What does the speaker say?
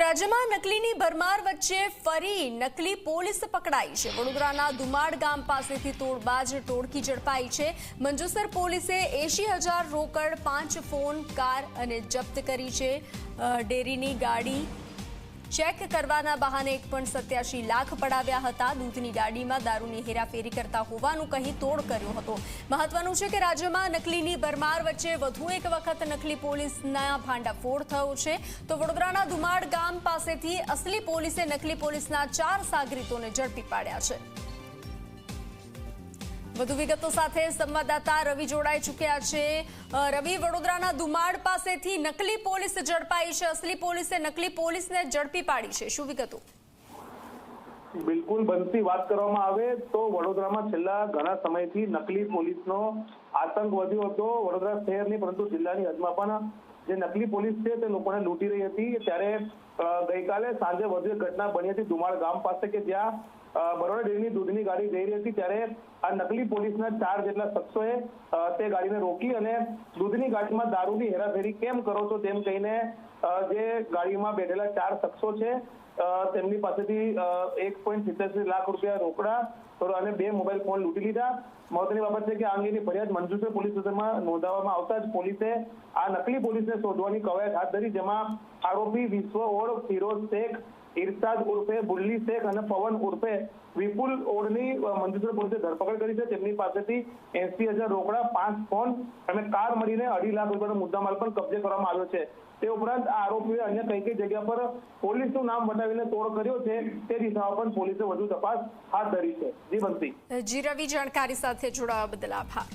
રાજ્યમાં નકલીની ભરમાર વચ્ચે ફરી નકલી પોલીસ પકડાઈ છે। વડોદરાના દુમાડ ગામ પાસેથી તોડબાજ ટોળકી ઝડપાઈ છે। મંજુસર પોલીસે 80,000 રોકડ 5 ફોન કાર અને જપ્ત કરી છે। ડેરીની ગાડી ચેક કરવાના બહાને 1.87 લાખ પડાવ્યા હતા। દૂધની ગાડીમાં દારૂની હેરાફેરી કરતા હોવાનું કહી તોડ કર્યો હતો। મહત્વનું છે કે રાજ્યમાં નકલીની ભરમાર વચ્ચે વધુ એક વખત નકલી પોલીસના ભાંડાફોડ થયો છે। તો વડોદરાના દુમાડ ગામ પાસેથી અસલી પોલીસે નકલી પોલીસના 4 સાગરીતોને ઝડપી પાડ્યા છે। વધુ વિગતો સાથે સંવાદદાતા રવિ જોડાઈ ચૂક્યા છે। રવિ, વડોદરાના દુમાડ પાસેથી નકલી પોલીસ ઝડપાઈ છે, અસલી પોલીસે નકલી પોલીસને ઝડપી પાડી છે, શું વિગતો? બિલકુલ બનતી વાત કરવામાં આવે તો વડોદરામાં છેલ્લા ઘણા સમયથી નકલી પોલીસનો આતંક વધ્યો હતો। વડોદરા શહેરની પરંતુ જિલ્લાની હદમાં પણ જે નકલી પોલીસ છે તે લોકોને લૂંટી રહી હતી। ત્યારે ગઈકાલે સાંજે વધુ એક ઘટના બની હતી દુમાડ ગામ પાસે કે જ્યાં બરોડા ડેરીની દૂધની ગાડી જઈ રહી હતી ત્યારે આ નકલી પોલીસના 4 જેટલા શખ્સોએ તે ગાડીને રોકી અને દૂધની ગાડીમાં દારૂની હેરાફેરી કેમ કરો છો તેમ કહીને જે ગાડીમાં બેઠેલા 4 શખ્સો છે તેમની પાસેથી 1.87 લાખ રૂપિયા રોકડા અને 2 મોબાઈલ ફોન લૂંટી લીધા। મહત્વની બાબત છે કે આ અંગેની ફરિયાદ મંજુસર પોલીસ સ્ટેશનમાં નોંધાવવામાં આવતા જ પોલીસે આ નકલી પોલીસને શોધવાની કવાયત હાથ ધરી, જેમાં આરોપી વિશ્વ ઓડ, ફિરોઝ શેખ, ઇરશાદ ઉર્ફે બુલ્લી શેખ અને પવન ઉર્ફે વિપુલ ઓડની મંજુસર પોલીસે ધરપકડ કરી છે। તેમની પાસેથી 80,000 રોકડા, 5 ફોન અને કાર મળીને 2.5 લાખ રૂપિયાનો મુદ્દામાલ પણ કબજે કરવામાં આવ્યો છે। તે ઉપરાંત આ આરોપીએ અન્ય કઈ જગ્યા પર પોલીસનું નામ બતાવીને તોડ કર્યો છે તે દિશામાં પણ પોલીસે વધુ તપાસ હાથ ધરી છે। જી બંતી। જી રવિ, જાણકારી સાથે જોડાવા બદલ આભાર।